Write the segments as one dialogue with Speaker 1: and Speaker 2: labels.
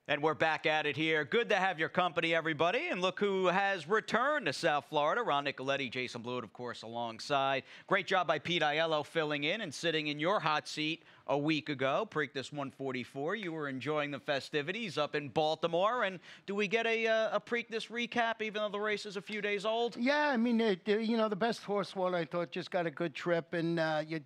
Speaker 1: And we're back at it here. Good to have your company, everybody. And look who has returned to South Florida. Ron Nicoletti, Jason Blewett, of course, alongside. Great job by Pete Aiello filling in and sitting in your hot seat a week ago. Preakness 144. You were enjoying the festivities up in Baltimore. And do we get a Preakness recap, even though the race is a few days old?
Speaker 2: Yeah, I mean, the best horse one, I thought, just got a good trip. And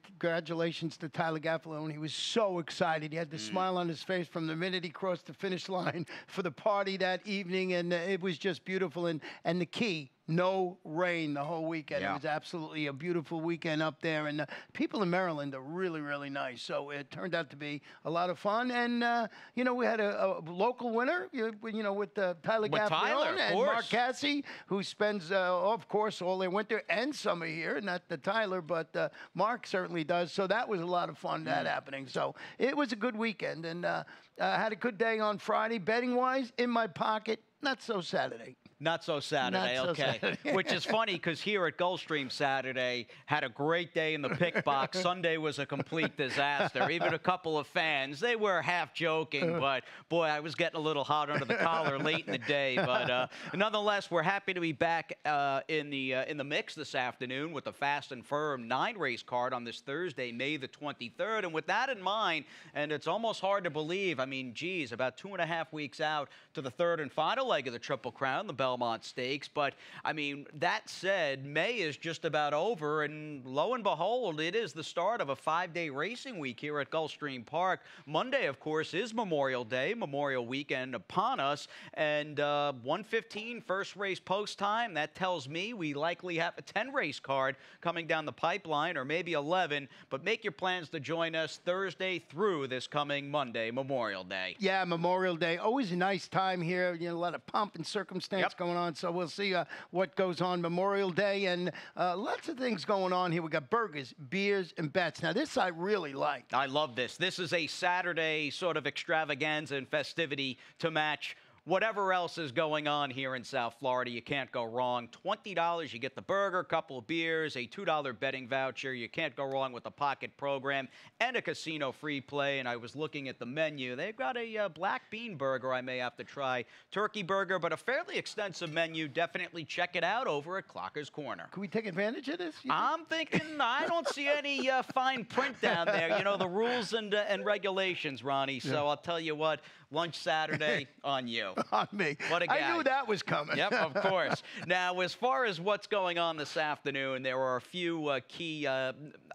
Speaker 2: congratulations to Tyler Gaffalone. He was so excited. He had the smile on his face from the minute he crossed the finish line for the party that evening. And it was just beautiful. And the key, no rain the whole weekend.
Speaker 1: Yeah.
Speaker 2: It was absolutely a beautiful weekend up there. And people in Maryland are really, really nice. So it turned out to be a lot of fun. And, we had a local winner, with Tyler Gaffalone and Mark Cassie, who spends, of course, all their winter and summer here. Not the Tyler, but Mark certainly does. So that was a lot of fun, that happening. So it was a good weekend. And I had a good day on Friday. Betting-wise, in my pocket, not so Saturday.
Speaker 1: Not so Saturday,
Speaker 2: Not so
Speaker 1: okay.
Speaker 2: Saturday.
Speaker 1: Which is funny because here at Gulfstream Saturday, had a great day in the pick box. Sunday was a complete disaster. Even a couple of fans, they were half joking, but boy, I was getting a little hot under the collar late in the day. But nonetheless, we're happy to be back in the mix this afternoon with the Fast and Firm 9-race card on this Thursday, May the 23rd. And with that in mind, and it's almost hard to believe, I mean, geez, about 2.5 weeks out to the third and final leg of the Triple Crown, the Belmont Stakes. But, I mean, that said, May is just about over, and lo and behold, it is the start of a 5-day racing week here at Gulfstream Park. Monday, of course, is Memorial Day, Memorial Weekend upon us, and 1:15 first race post time. That tells me we likely have a 10-race card coming down the pipeline, or maybe 11, but make your plans to join us Thursday through this coming Monday, Memorial Day.
Speaker 2: Yeah, Memorial Day. Always a nice time here. A lot of pomp and circumstance going on. So we'll see what goes on Memorial Day. And lots of things going on here. We got burgers, beers, and bets. Now, this I really like.
Speaker 1: I love this. This is a Saturday sort of extravaganza and festivity to match whatever else is going on here in South Florida. You can't go wrong. $20, you get the burger, a couple of beers, a $2 betting voucher. You can't go wrong with the pocket program and a casino free play. And I was looking at the menu. They've got a black bean burger I may have to try, turkey burger, but a fairly extensive menu. Definitely check it out over at Clocker's Corner.
Speaker 2: Can we take advantage of this?
Speaker 1: I'm thinking I don't see any fine print down there. You know, the rules and regulations, Ronnie. So I'll tell you what, lunch Saturday on you.
Speaker 2: On me.
Speaker 1: What a guy.
Speaker 2: I knew that was coming.
Speaker 1: Yep, of course. Now, as far as what's going on this afternoon, there are a few key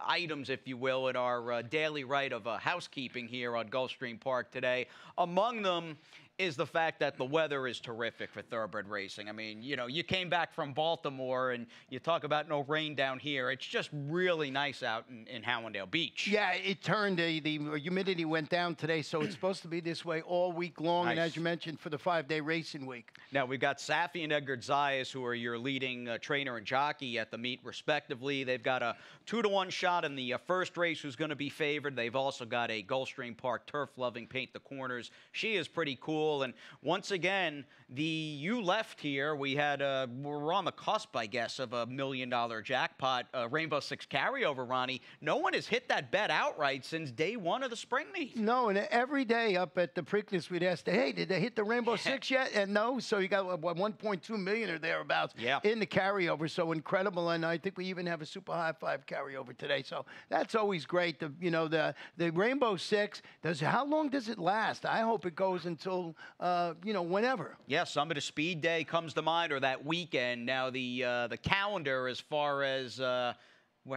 Speaker 1: items, if you will, in our daily rite of housekeeping here on Gulfstream Park today. Among them is the fact that the weather is terrific for thoroughbred racing. I mean, you came back from Baltimore and you talk about no rain down here. It's just really nice out in Hallandale Beach.
Speaker 2: Yeah, it turned, the humidity went down today, so it's supposed to be this way all week long. Nice. And as you mentioned, for the 5-day racing week.
Speaker 1: Now, we've got Safi and Edgar Zayas, who are your leading trainer and jockey at the meet, respectively. They've got a 2-to-1 shot in the first race who's going to be favored. They've also got a Gulfstream Park turf-loving Paint the Corners. She is pretty cool. And once again, you left here. We're on the cusp, I guess, of $1 million jackpot, Rainbow Six carryover, Ronnie. No one has hit that bet outright since day one of the spring meet.
Speaker 2: No, and every day up at the Preakness, we'd ask, hey, did they hit the Rainbow Six yet? And no, so you got 1.2 million or thereabouts in the carryover. So incredible, and I think we even have a super high five carryover today. So that's always great. The Rainbow Six, how long does it last? I hope it goes until whenever.
Speaker 1: Yeah, Summit of Speed Day comes to mind, or that weekend. Now, the calendar as far as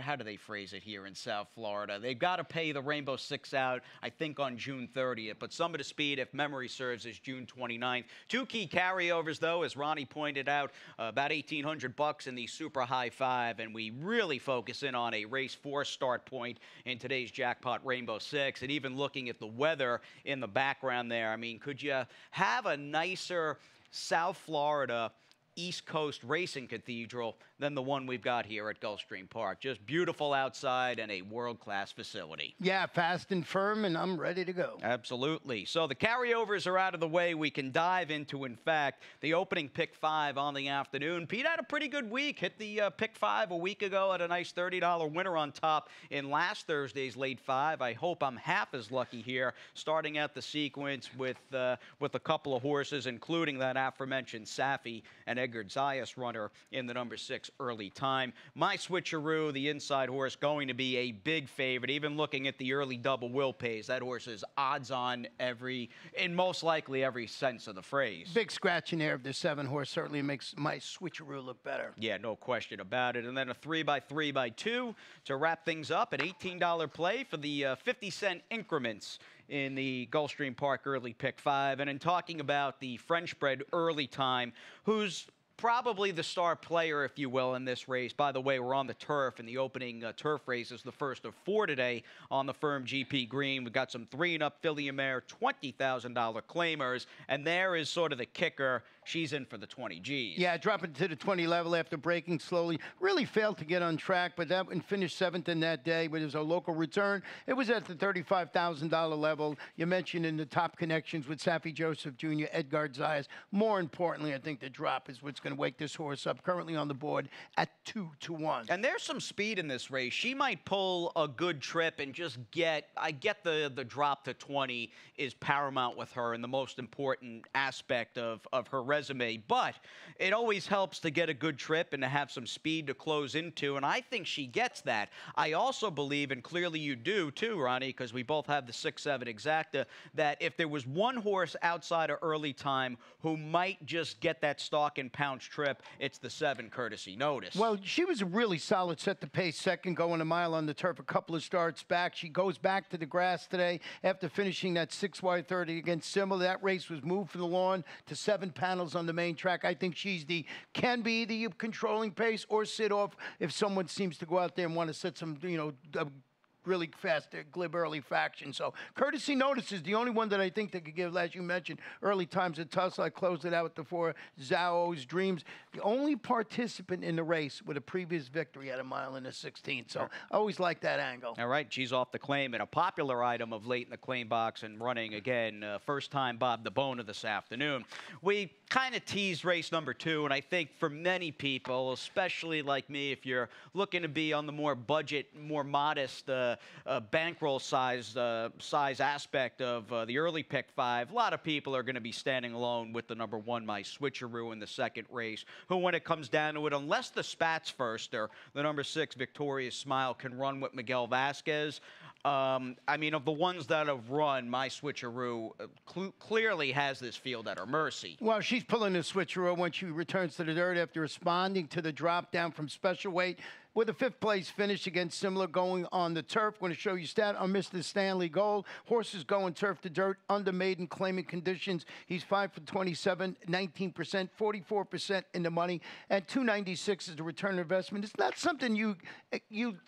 Speaker 1: how do they phrase it here in South Florida? They've got to pay the Rainbow Six out, I think, on June 30th. But Summit of Speed, if memory serves, is June 29th. Two key carryovers, though, as Ronnie pointed out, about $1,800 in the super high five. And we really focus in on a race 4 start point in today's jackpot Rainbow Six. And even looking at the weather in the background there, I mean, could you have a nicer South Florida East Coast racing cathedral than the one we've got here at Gulfstream Park. Just beautiful outside and a world-class facility.
Speaker 2: Yeah, fast and firm, and I'm ready to go.
Speaker 1: Absolutely. So the carryovers are out of the way. We can dive into, in fact, the opening pick 5 on the afternoon. Pete had a pretty good week. Hit the pick 5 a week ago at a nice $30 winner on top in last Thursday's late 5. I hope I'm half as lucky here, starting out the sequence with a couple of horses, including that aforementioned Safi and Edgar Zayas runner in the number 6 early time. My switcheroo, the inside horse, going to be a big favorite. Even looking at the early double Will Pays, that horse is odds on in most likely every sense of the phrase.
Speaker 2: Big scratch in there of the 7 horse certainly makes my switcheroo look better.
Speaker 1: Yeah, no question about it. And then a 3x3x2 to wrap things up, an $18 play for the 50-cent increments in the Gulfstream Park early pick 5. And in talking about the French bred early time, who's probably the star player, if you will, in this race. By the way, we're on the turf, and the opening turf race is the first of 4 today on the firm GP Green. We've got some 3-and-up filly and mare, $20,000 claimers, and there is sort of the kicker. She's in for the 20 Gs.
Speaker 2: Yeah, dropping to the 20 level after breaking slowly. Really failed to get on track, but that one finished 7th in that day. But it was a local return. It was at the $35,000 level. You mentioned in the top connections with Safi Joseph Jr., Edgar Zayas. More importantly, I think the drop is what's going to wake this horse up. Currently on the board at 2-1.
Speaker 1: And there's some speed in this race. She might pull a good trip and just I get the drop to 20 is paramount with her and the most important aspect of her resume. But it always helps to get a good trip and to have some speed to close into. And I think she gets that. I also believe, and clearly you do too, Ronnie, because we both have the 6-7 exacta, that if there was one horse outside of early time who might just get that stalk and pounce trip, it's the 7 Courtesy Notice.
Speaker 2: Well, she was a really solid set to pace second, going a mile on the turf a couple of starts back. She goes back to the grass today after finishing that 6-wide-30 against Simmel. That race was moved from the lawn to 7 panels on the main track. I think she's can be the controlling pace or sit off if someone seems to go out there and want to set some, really fast, glib early faction. So Courtesy Notice is the only one that I think that could give, as you mentioned, early times at Tussle. I closed it out with the 4 Zao's Dreams. The only participant in the race with a previous victory at a mile and a 16th. So I always like that angle.
Speaker 1: All right, she's off the claim, and a popular item of late in the claim box and running again. First time Bob the Boner this afternoon. We kind of teased race number 2, and I think for many people, especially like me, if you're looking to be on the more budget, more modest bankroll size aspect of the early pick 5, a lot of people are going to be standing alone with the number 1, My Switcheroo, in the second race, who, when it comes down to it, unless the Spats first or the number 6, Victoria's Smile, can run with Miguel Vasquez, I mean, of the ones that have run, My Switcheroo clearly has this field at her mercy.
Speaker 2: Well, she's pulling the switcheroo when she returns to the dirt after responding to the drop down from special weight. With a 5th place finish against Similar going on the turf. I'm going to show you stat on Mr. Stanley Gold. Horses going turf to dirt under maiden claiming conditions. He's 5 for 27, 19%, 44% in the money, and 296 is the return investment. It's not something you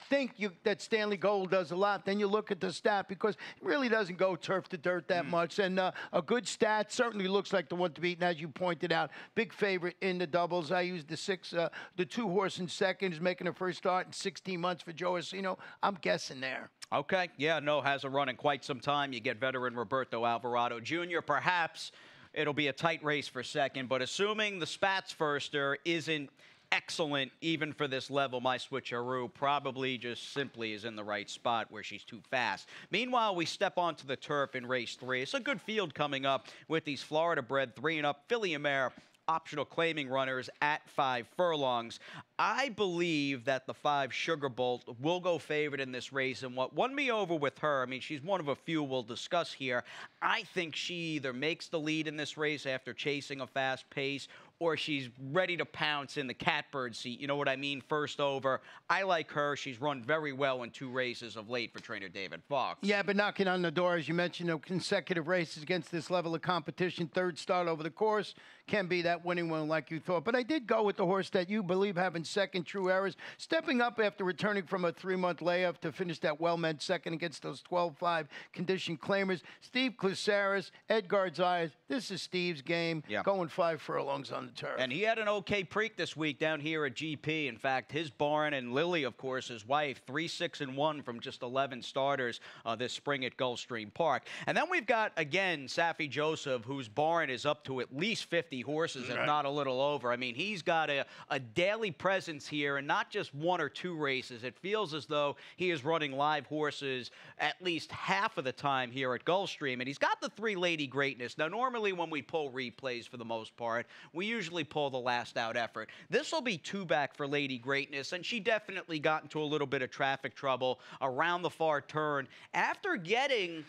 Speaker 2: think that Stanley Gold does a lot. Then you look at the stat because it really doesn't go turf to dirt that much. And a good stat certainly looks like the one to beat. And as you pointed out, big favorite in the doubles. I used the 2 horse in second, is making a first start in 16 months for Joe Asino. I'm guessing there.
Speaker 1: Okay. Yeah, no, hasn't run in quite some time. You get veteran Roberto Alvarado Jr. Perhaps it'll be a tight race for second, but assuming the Spats firster isn't excellent even for this level, My Switcheroo probably just simply is in the right spot where she's too fast. Meanwhile, we step onto the turf in race 3. It's a good field coming up with these Florida-bred 3-and-up filly and mare optional claiming runners at 5 furlongs. I believe that the 5 Sugar Bolt will go favorite in this race, and what won me over with her, I mean, she's one of a few we'll discuss here. I think she either makes the lead in this race after chasing a fast pace, or she's ready to pounce in the catbird seat. You know what I mean? First over. I like her. She's run very well in 2 races of late for trainer David Fox.
Speaker 2: Yeah, but knocking on the door, as you mentioned, consecutive races against this level of competition. 3rd start over the course. Can be that winning one like you thought. But I did go with the horse that you believe having second, True Errors, stepping up after returning from a 3-month layoff to finish that well-meant second against those 12-5 condition claimers. Steve Clusaris, Edgar Zayas. This is Steve's game.
Speaker 1: Yeah.
Speaker 2: Going 5 furlongs on the turf.
Speaker 1: And he had an okay preak this week down here at GP. In fact, his barn and Lily, of course, his wife, 3-6-1 from just 11 starters this spring at Gulfstream Park. And then we've got, again, Safi Joseph, whose barn is up to at least 50 horses, if not a little over. I mean, he's got a daily presence here, and not just 1 or 2 races. It feels as though he is running live horses at least half of the time here at Gulfstream. And he's got the 3 Lady Greatness. Now, normally when we pull replays for the most part, we usually pull the last out effort. This will be 2 back for Lady Greatness, and she definitely got into a little bit of traffic trouble around the far turn after getting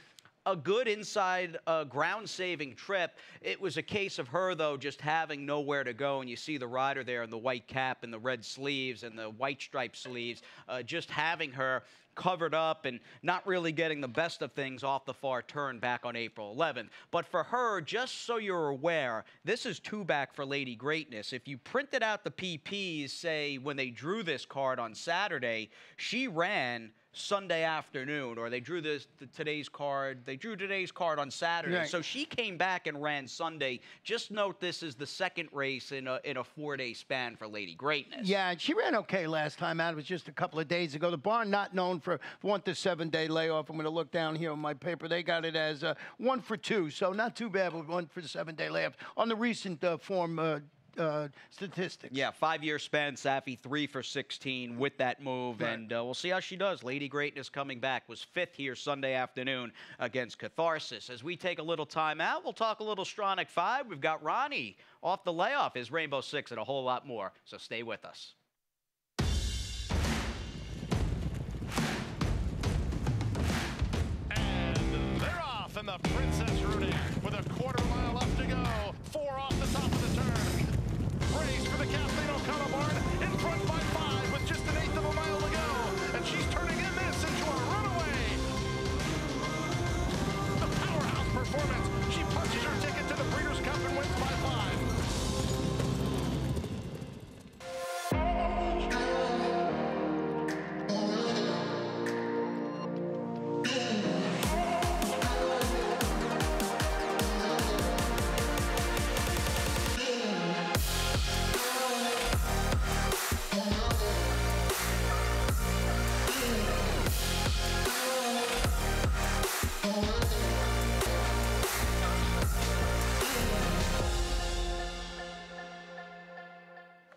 Speaker 1: a good inside ground-saving trip. It was a case of her, though, just having nowhere to go. And you see the rider there in the white cap and the red sleeves and the white striped sleeves, just having her covered up and not really getting the best of things off the far turn back on April 11th. But for her, just so you're aware, this is 2 back for Lady Greatness. If you printed out the PPs, say, when they drew this card on Saturday, she ran Sunday afternoon, or they drew today's card. They drew today's card on Saturday.
Speaker 2: Right.
Speaker 1: So she came back and ran Sunday. Just note this is the 2nd race in a 4-day span for Lady Greatness.
Speaker 2: Yeah, she ran okay last time out. It was just a couple of days ago. The barn not known for 1 to 7 day layoff. I'm going to look down here on my paper. They got it as 1 for 2, so not too bad with 1 for 7 day layoff on the recent form statistics.
Speaker 1: Yeah, 5-year span, Safi 3 for 16 with that move, and we'll see how she does. Lady Greatness coming back, was 5th here Sunday afternoon against Catharsis. As we take a little time out, we'll talk a little Stronach 5. We've got Ronnie off the layoff, his Rainbow 6, and a whole lot more, so stay with us.
Speaker 3: And they're off in the Princess Rooney with a 1/4 mile left to go. 4 off the top of the turn. Race for the Kathleen O'Connell barn, in front by 5 with just 1/8 of a mile to go, and she's turning in this into a runaway. The powerhouse performance. She punches her ticket to the Breeders' Cup and wins by 5.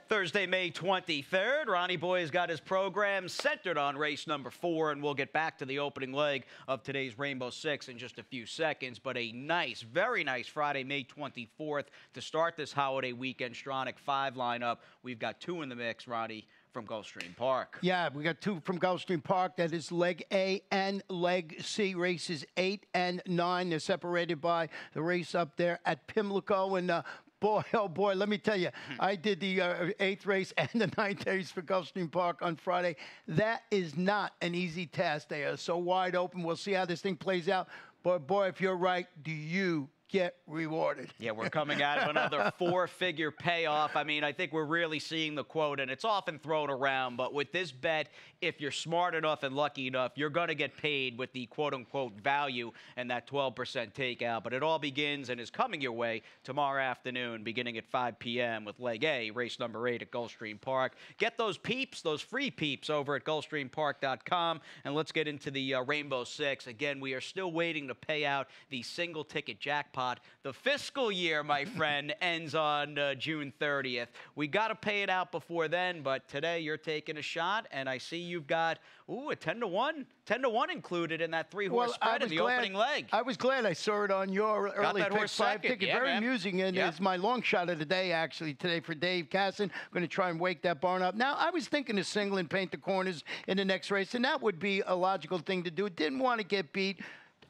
Speaker 1: Thursday, May 23rd, Ronnie Boy's got his program centered on race number 4, and we'll get back to the opening leg of today's Rainbow 6 in just a few seconds. But a nice, very nice Friday, May 24th to start this holiday weekend Stronach 5 lineup. We've got 2 in the mix, Ronnie, from Gulfstream Park.
Speaker 2: Yeah, we got 2 from Gulfstream Park. That is leg A and leg C. Races 8 and 9. They're separated by the race up there at Pimlico. And boy, oh boy, let me tell you, I did the 8th race and the 9th race for Gulfstream Park on Friday. That is not an easy task. They are so wide open. We'll see how this thing plays out. But boy, if you're right, do you get rewarded?
Speaker 1: Yeah, we're coming out of another 4-figure payoff. I mean, I think we're really seeing the quote, and it's often thrown around, but with this bet, if you're smart enough and lucky enough, you're going to get paid with the quote-unquote value and that 12% takeout. But it all begins and is coming your way tomorrow afternoon, beginning at 5 p.m. with leg A, race number 8 at Gulfstream Park. Get those peeps, those free peeps over at GulfstreamPark.com, and let's get into the Rainbow 6. Again, we are still waiting to pay out the single-ticket jackpot. The fiscal year, my friend, ends on June 30th. We got to pay it out before then, but today you're taking a shot, and I see you've got, a 10-to-1. 10-to-1 included in that 3-horse spread in the opening leg.
Speaker 2: I was glad I saw it on your early pick 5
Speaker 1: second.
Speaker 2: ticket.
Speaker 1: Yeah,
Speaker 2: very
Speaker 1: man.
Speaker 2: amusing, and it's my long shot of the day, actually, today for Dave Casson. I'm going to try and wake that barn up. Now, I was thinking of single and paint the corners in the next race, and that would be a logical thing to do. Didn't want to get beat.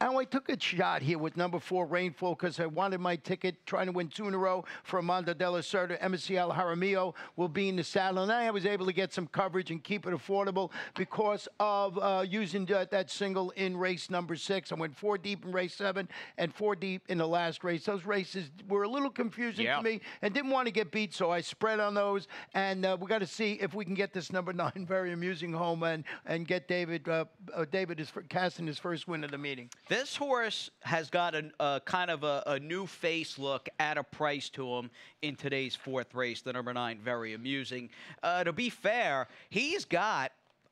Speaker 2: And I took a shot here with number 4, Rainfall, because I wanted my ticket, trying to win 2 in a row for Amanda Della Cerda. Emissy Al Jaramillo will be in the saddle. And I was able to get some coverage and keep it affordable because of using that single in race number 6. I went 4 deep in race 7 and 4 deep in the last race. Those races were a little confusing to me and didn't want to get beat, so I spread on those. And we got to see if we can get this number 9 very amusing home and get David Casson his first win of the meeting.
Speaker 1: This horse has got a kind of a new face look at a price to him in today's 4th race, the number 9, Very Amusing. To be fair,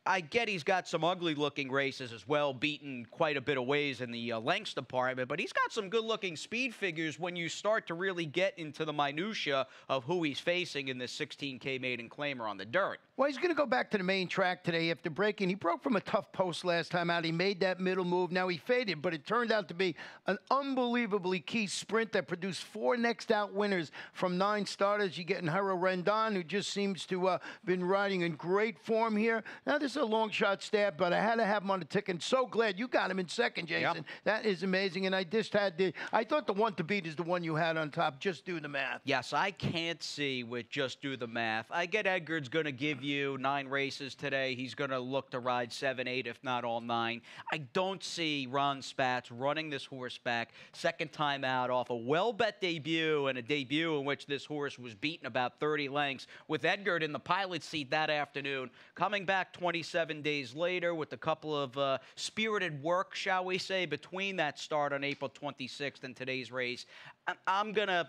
Speaker 1: I get he's got some ugly-looking races as well, beaten quite a bit of ways in the lengths department, but he's got some good-looking speed figures when you start to really get into the minutia of who he's facing in this 16K maiden claimer on the dirt.
Speaker 2: Well, he's going to go back to the main track today after breaking. He broke from a tough post last time out. He made that middle move. Now he faded, but it turned out to be an unbelievably key sprint that produced 4 next-out winners from 9 starters. You get Hero Rendon, who just seems to been riding in great form here. Now, this is a long shot stab, but I had to have him on the ticket. So glad you got him in second, Jason.
Speaker 1: Yep.
Speaker 2: That is amazing. And I just had I thought the one to beat is the one you had on top. Just do the math.
Speaker 1: Yes, I can't see with just do the math. I get Edgar's going to give you 9 races today. He's going to look to ride 7, 8, if not all 9. I don't see Ron Spatz running this horse back second time out off a well-bet debut, and a debut in which this horse was beaten about 30 lengths with Edgar in the pilot seat that afternoon. Coming back 27 days later with a couple of spirited work, shall we say, between that start on April 26th and today's race. I'm gonna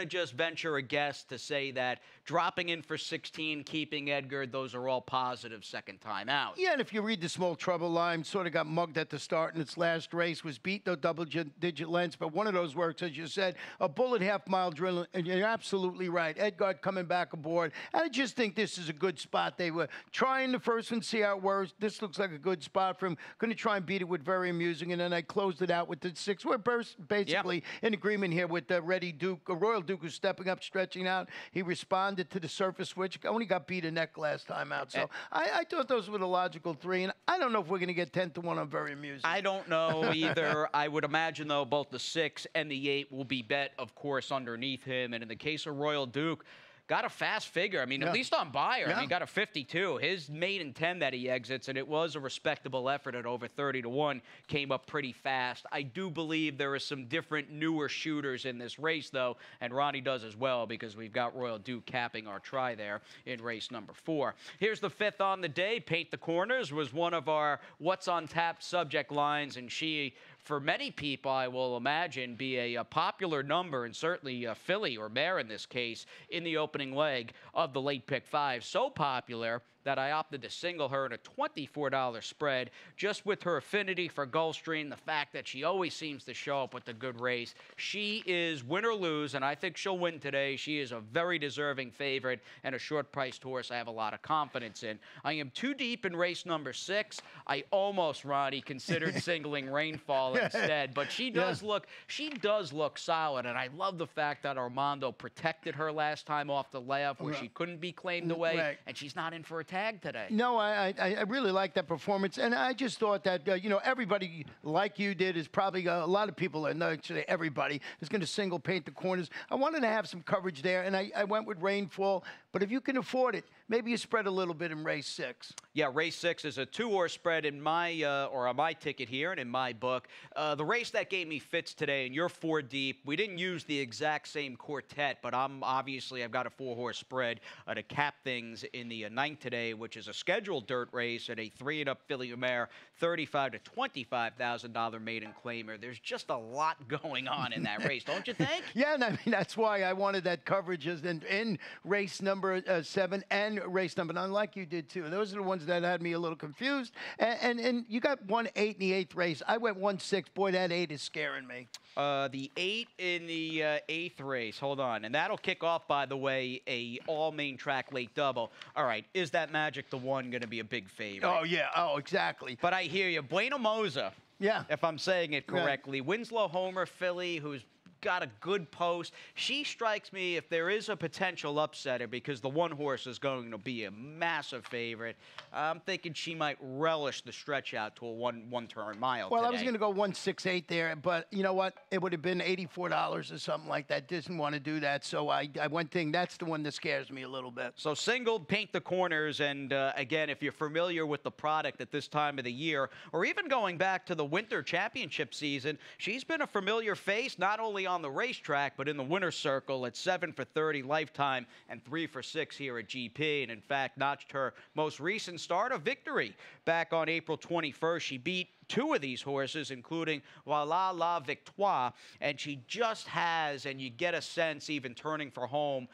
Speaker 1: just venture a guess to say that dropping in for 16, keeping Edgar, those are all positive second time out.
Speaker 2: Yeah, and if you read the Small Trouble line, sort of got mugged at the start in its last race, was beat no double-digit lengths, but one of those works, as you said, a bullet half-mile drill, and you're absolutely right. Edgar coming back aboard, and I just think this is a good spot. They were trying the first one, see how it works. This looks like a good spot for him. Going to try and beat it with Very Amusing, and then I closed it out with the 6. We're basically in agreement here with the Ready Duke, Royal Duke, who's stepping up, stretching out. He responded to the surface switch. Only got beat a neck last time out. So I thought those were the logical 3, and I don't know if we're going to get 10-1 on Very Amusing.
Speaker 1: I don't know either. I would imagine, though, both the 6 and the 8 will be bet, of course, underneath him. And in the case of Royal Duke, got a fast figure. I mean, at least on Bayer. I mean, got a 52. His maiden 10 that he exits, and it was a respectable effort at over 30-1, came up pretty fast. I do believe there are some different, newer shooters in this race, though, and Ronnie does as well, because we've got Royal Duke capping our try there in race number 4. Here's the 5th on the day. Paint the Corners was one of our What's on Tap subject lines, and she, for many people, I will imagine, be a popular number, and certainly a filly or mare in this case, in the opening leg of the late pick 5. So popular that I opted to single her in a $24 spread, just with her affinity for Gulfstream, the fact that she always seems to show up with a good race. She is win or lose, and I think she'll win today. She is a very deserving favorite and a short-priced horse I have a lot of confidence in. I am too deep in race number 6. I almost, Ronnie, considered singling Rainfall instead, but she does look solid, and I love the fact that Armando protected her last time off the layoff where she couldn't be claimed away, and she's not in for a tag today.
Speaker 2: No, I really like that performance, and I just thought that, you know, everybody like you did is probably, a lot of people, and actually everybody, is going to single Paint the Corners. I wanted to have some coverage there, and I went with Rainfall, but if you can afford it, maybe you spread a little bit in race 6.
Speaker 1: Yeah, race 6 is a 2-horse spread in my, or on my ticket here and in my book. The race that gave me fits today, and you're 4 deep. We didn't use the exact same quartet, but I've got a 4-horse spread to cap things in the 9th today, which is a scheduled dirt race at a 3-and-up filly mare, $35,000 to $25,000 maiden claimer. There's just a lot going on in that race, don't you think?
Speaker 2: Yeah, and I mean, that's why I wanted that coverage in race number 7 and race number 9, like you did too. And those are the ones that had me a little confused. And you got 1-8 in the 8th race. I went 1-6. Boy, that 8 is scaring me.
Speaker 1: The 8 in the 8th race. Hold on. And that'll kick off, by the way, a all-main track late double. All right. Is that Magic the One going to be a big favorite?
Speaker 2: Oh, yeah. Oh, exactly.
Speaker 1: But I hear you. Bueno Moza, if I'm saying it correctly. Right. Winslow Homer filly, who's got a good post. She strikes me, if there is a potential upsetter, because the 1 horse is going to be a massive favorite, I'm thinking she might relish the stretch out to a one-turn mile
Speaker 2: Well,
Speaker 1: today.
Speaker 2: I was going to go 168 there, but you know what? It would have been $84 or something like that. Didn't want to do that, so I went thinking that's the one that scares me a little bit.
Speaker 1: So singled, Paint the Corners, and again, if you're familiar with the product at this time of the year, or even going back to the Winter Championship season, she's been a familiar face, not only only on the racetrack, but in the winner's circle at 7 for 30 lifetime and 3 for 6 here at GP. And in fact, notched her most recent start a victory back on April 21st. She beat 2 of these horses, including Voilà La Victoire, and she just has, and you get a sense even turning for home,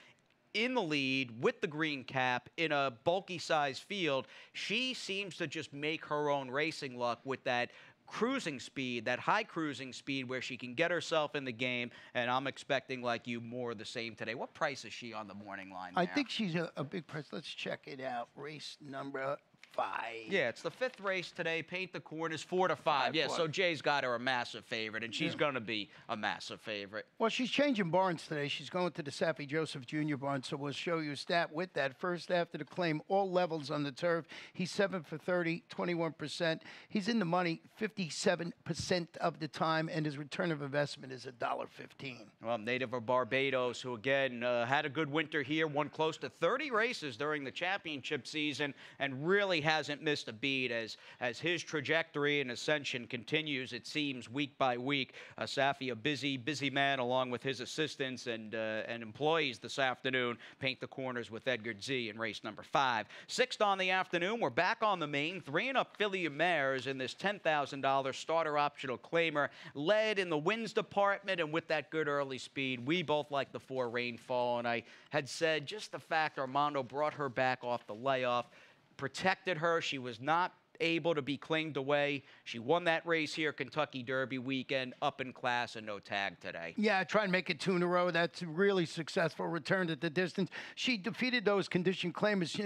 Speaker 1: in the lead with the green cap in a bulky size field. She seems to just make her own racing luck with that cruising speed, that high cruising speed where she can get herself in the game, and I'm expecting, like you, more of the same today. What price is she on the morning line there?
Speaker 2: I think she's a big price. Let's check it out. Race number 5.
Speaker 1: Yeah, it's the 5th race today. Paint the Corners, 4 to 5. Yeah, so Jay's got her a massive favorite, and she's going to be a massive favorite.
Speaker 2: Well, she's changing barns today. She's going to the Saffie Joseph Jr. barn, so we'll show you a stat with that. First, after the claim, all levels on the turf. He's 7 for 30, 21%. He's in the money 57% of the time, and his return of investment is $1.15.
Speaker 1: Well, native of Barbados, who again had a good winter here, won close to 30 races during the championship season, and really hasn't missed a beat as his trajectory and ascension continues, it seems, week by week. Saffie, a busy man, along with his assistants and employees this afternoon. Paint the Corners with Edgar Z in race number 5. 6th on the afternoon, we're back on the main. 3-and-up filly mares in this $10,000 starter optional claimer, led in the wins department and with that good early speed. We both like the 4 Rainfall, and I had said just the fact Armando brought her back off the layoff, protected her. She was not able to be claimed away. She won that race here, Kentucky Derby weekend, up in class and no tag today.
Speaker 2: Yeah, try and make it 2 in a row. That's a really successful return at the distance. She defeated those condition claimers,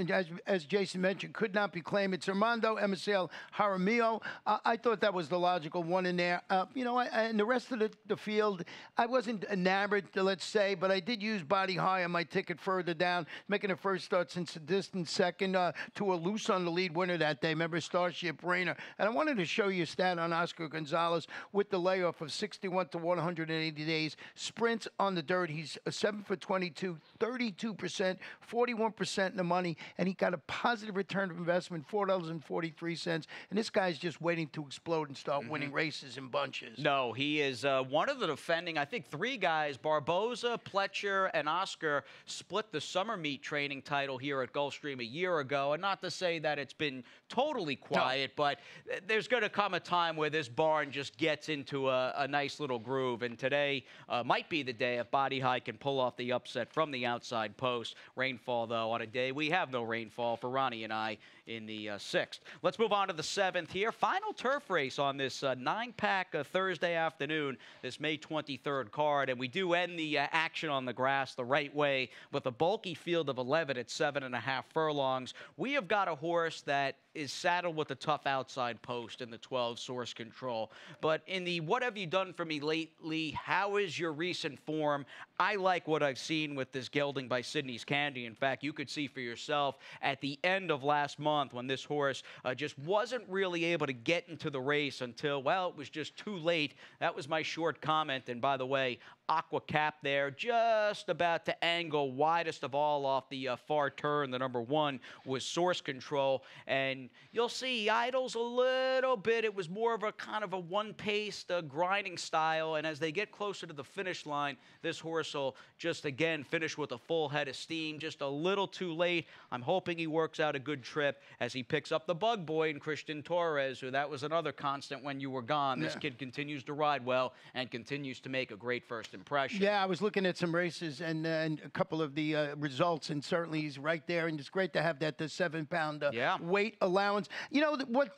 Speaker 2: as Jason mentioned, could not be claimed. It's Armando, Emerciel, Jaramillo. I thought that was the logical one in there. And the rest of the field, I wasn't enamored, let's say, but I did use Body High on my ticket further down, making a first start since the distance, second to a loose on the lead winner that day. Remember, Starship Rainer. And I wanted to show you a stat on Oscar Gonzalez with the layoff of 61 to 180 days. Sprints on the dirt, he's 7 for 22, 32%, 41% in the money, and he got a positive return of investment, $4.43. And this guy's just waiting to explode and start winning races in bunches.
Speaker 1: No, he is one of the defending, I think 3 guys, Barboza, Pletcher, and Oscar, split the summer meet training title here at Gulfstream a year ago. And not to say that it's been totally quiet, but there's going to come a time where this barn just gets into a nice little groove, and today might be the day if Body High can pull off the upset from the outside post. Rainfall, though, on a day we have no rainfall for Ronnie and I in the 6th. Let's move on to the 7th here. Final turf race on this 9-pack Thursday afternoon, this May 23rd card, and we do end the action on the grass the right way with a bulky field of 11 at 7.5 furlongs. We have got a horse that is saddled with a tough outside post in the 12 Source Control. But in the what have you done for me lately, how is your recent form? I like what I've seen with this gelding by Sydney's Candy. In fact, you could see for yourself at the end of last month when this horse just wasn't really able to get into the race until, well, it was just too late. That was my short comment. And by the way, Aqua Cap there, just about to angle widest of all off the far turn. The number 1 was Source Control, and you'll see he idles a little bit. It was more of a kind of a one-paced grinding style, and as they get closer to the finish line, this horse will just again finish with a full head of steam, just a little too late. I'm hoping he works out a good trip as he picks up the bug boy in Christian Torres, who that was another constant when you were gone. This kid continues to ride well and continues to make a great first impression.
Speaker 2: Yeah, I was looking at some races and a couple of the results, and certainly he's right there. And it's great to have that 7-pound weight allowance. You know what?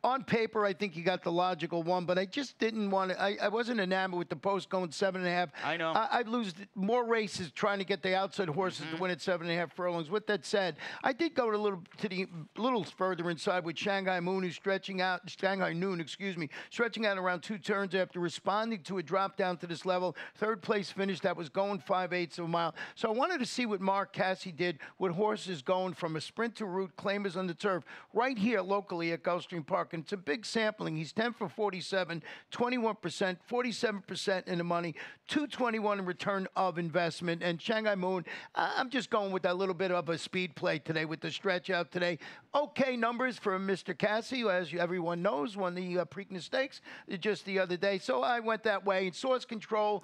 Speaker 2: On paper, I think you got the logical one, but I just didn't want to. I wasn't enamored with the post going 7.5.
Speaker 1: I know.
Speaker 2: I'd lose more races trying to get the outside horses to win at 7.5 furlongs. With that said, I did go a little further inside with Shanghai Noon, stretching out around 2 turns after responding to a drop down to this level. 3rd place finish that was going 5/8 of a mile. So I wanted to see what Mark Cassie did with horses going from a sprint to route, claimers on the turf, right here locally at Gulfstream Park, and it's a big sampling. He's 10 for 47, 21%, 47% in the money, 221 in return of investment. And Shanghai Moon, I'm just going with that little bit of a speed play today with the stretch out today. Okay numbers for Mr. Cassie, who, as everyone knows, won the Preakness Stakes just the other day. So I went that way. And Source Control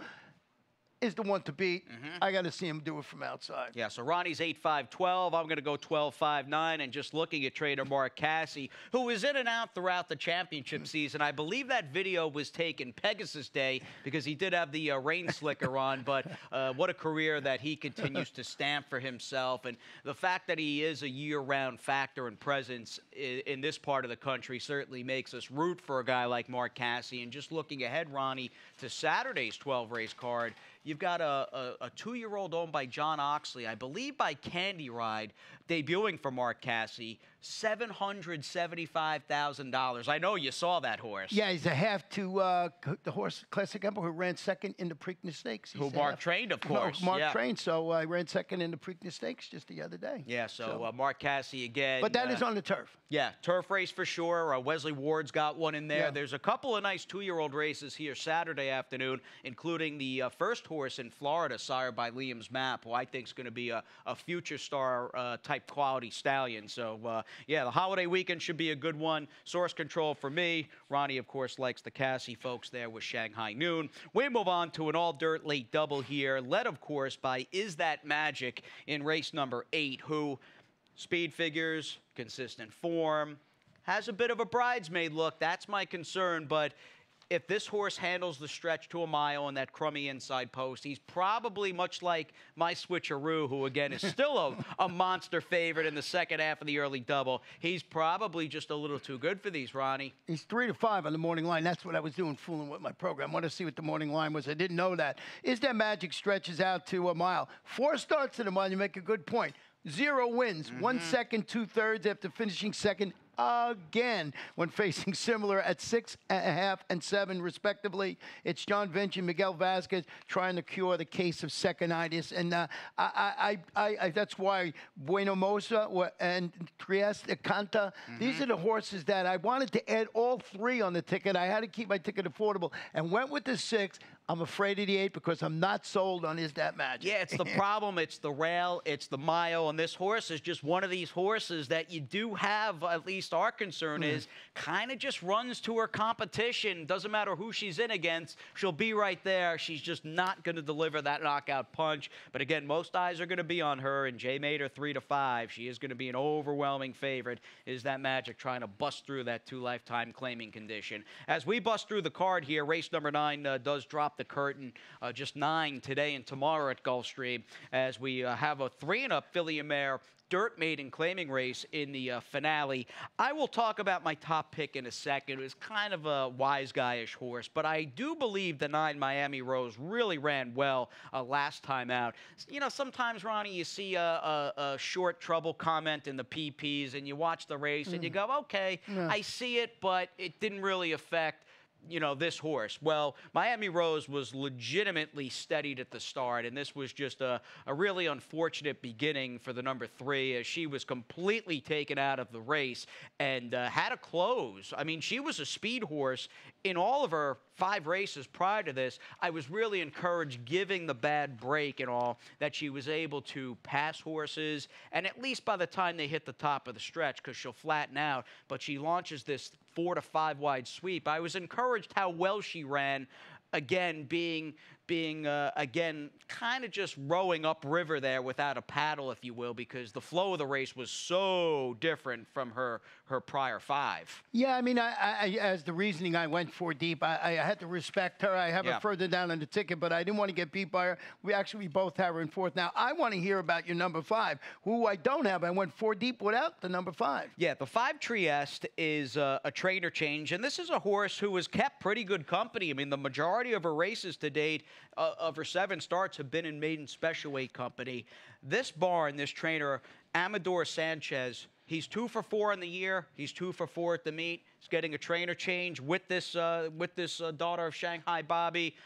Speaker 2: is the one to beat. I got to see him do it from outside.
Speaker 1: Yeah, so Ronnie's 8-5-12. I'm going to go 12-5-9. And just looking at trader Mark Cassie, who was in and out throughout the championship season. I believe that video was taken Pegasus Day because he did have the rain slicker on. But what a career that he continues to stamp for himself. And the fact that he is a year-round factor and presence in this part of the country certainly makes us root for a guy like Mark Cassie. And just looking ahead, Ronnie, to Saturday's 12-race card, you've got a 2-year-old owned by John Oxley, I believe by Candy Ride, debuting for Mark Cassie, $775,000. I know you saw that horse.
Speaker 2: Yeah, he's a half to the horse Classic Emperor, who ran second in the Preakness Stakes.
Speaker 1: Who Mark trained, of course.
Speaker 2: No, Mark trained, so I ran second in the Preakness Stakes just the other day.
Speaker 1: Yeah, so Mark Cassie again.
Speaker 2: But that is on the turf.
Speaker 1: Yeah, turf race for sure. Wesley Ward's got one in there.
Speaker 2: Yeah.
Speaker 1: There's a couple of nice 2-year-old races here Saturday afternoon, including the first horse in Florida, sired by Liam's Map, who I think is going to be a future star type quality stallion. So, yeah, the holiday weekend should be a good one. Source Control for me. Ronnie, of course, likes the Cassie folks there with Shanghai Noon. We move on to an all-dirt late double here, led, of course, by Is That Magic in race number 8, who speed figures, consistent form, has a bit of a bridesmaid look. That's my concern, but if this horse handles the stretch to a mile on that crummy inside post, he's probably much like my switcheroo, who, again, is still a monster favorite in the second half of the early double. He's probably just a little too good for these, Ronnie.
Speaker 2: He's 3-5 on the morning line. That's what I was doing, fooling with my program. I want to see what the morning line was. I didn't know that. Is That Magic stretches out to a mile. 4 starts to the mile. You make a good point. 0 wins. 1 second, 2/3 after finishing second again when facing similar at 6.5 and 7 respectively. It's John Vinci and Miguel Vasquez trying to cure the case of seconitis, and that's why Bueno Mosa and Trieste Canta, these are the horses that I wanted to add all 3 on the ticket. I had to keep my ticket affordable and went with the 6. I'm afraid of the 8 because I'm not sold on Is That Magic.
Speaker 1: Yeah, it's the problem. It's the rail. It's the mile. And this horse is just one of these horses that you do have, at least our concern is, kind of just runs to her competition. Doesn't matter who she's in against. She'll be right there. She's just not going to deliver that knockout punch. But again, most eyes are going to be on her. And Jay made her 3-5. She is going to be an overwhelming favorite. Is That Magic trying to bust through that 2 lifetime claiming condition? As we bust through the card here, race number 9 does drop the curtain, just 9 today and tomorrow at Gulfstream, as we have a 3-and-up filly and mare dirt maiden claiming race in the finale. I will talk about my top pick in a second. It was kind of a wise guy-ish horse, but I do believe the 9 Miami Rose really ran well last time out. You know, sometimes, Ronnie, you see a short trouble comment in the PPs, and you watch the race, and you go, okay, I see it, but it didn't really affect, you know, this horse. Well, Miami Rose was legitimately steadied at the start, and this was just a really unfortunate beginning for the number 3, as she was completely taken out of the race and had to close. I mean, she was a speed horse in all of her 5 races prior to this. I was really encouraged, giving the bad break and all, that she was able to pass horses, and at least by the time they hit the top of the stretch, because she'll flatten out, but she launches this 4 to 5 wide sweep. I was encouraged how well she ran, again, being again, kind of just rowing upriver there without a paddle, if you will, because the flow of the race was so different from her prior 5.
Speaker 2: Yeah, I mean, I as the reasoning, I went 4 deep. I had to respect her. I have her further down on the ticket, but I didn't want to get beat by her. We both have her in 4th. Now, I want to hear about your number 5, who I don't have. I went 4 deep without the number 5.
Speaker 1: Yeah, the 5 Trieste is a trainer change, and this is a horse who has kept pretty good company. I mean, the majority of her races to date, of her 7 starts, have been in maiden special weight company. This barn, this trainer, Amador Sanchez, he's 2 for 4 in the year. He's 2 for 4 at the meet. He's getting a trainer change with this daughter of Shanghai Bobby.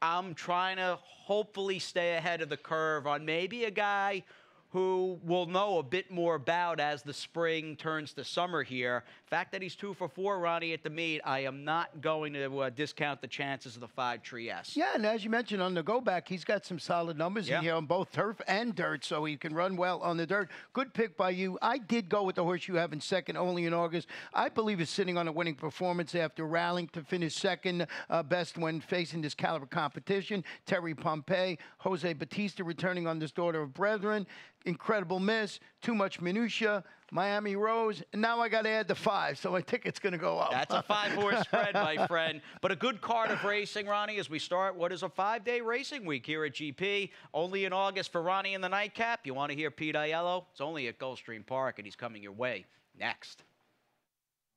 Speaker 1: I'm trying to hopefully stay ahead of the curve on maybe a guy who we'll know a bit more about as the spring turns to summer here. The fact that he's 2 for 4, Ronnie, at the meet, I am not going to discount the chances of the 5 Tree S.
Speaker 2: Yeah, and as you mentioned on the go back, he's got some solid numbers in here on both turf and dirt, so he can run well on the dirt. Good pick by you. I did go with the horse you have in second, only in August. I believe he's sitting on a winning performance after rallying to finish second best when facing this caliber competition. Terry Pompey, Jose Batista returning on this Daughter of Brethren. Incredible Miss, Too Much Minutia, Miami Rose, and now I got to add the 5, so my ticket's going to go up.
Speaker 1: That's a 5-horse spread, my friend. But a good card of racing, Ronnie, as we start what is a 5-day racing week here at GP. Only in August for Ronnie in the Nightcap. You want to hear Pete Aiello? It's only at Gulfstream Park, and he's coming your way next.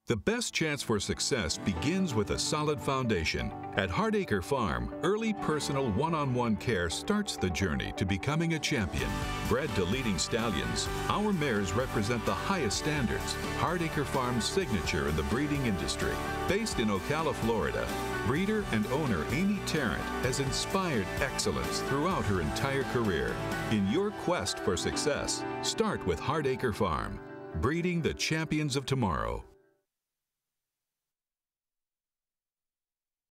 Speaker 4: The best chance for success begins with a solid foundation. At Hardacre Farm, early personal one-on-one care starts the journey to becoming a champion. Bred to leading stallions, our mares represent the highest standards. Hardacre Farm's signature in the breeding industry. Based in Ocala, Florida, breeder and owner Amy Tarrant has inspired excellence throughout her entire career. In your quest for success, start with Hardacre Farm, breeding the champions of tomorrow.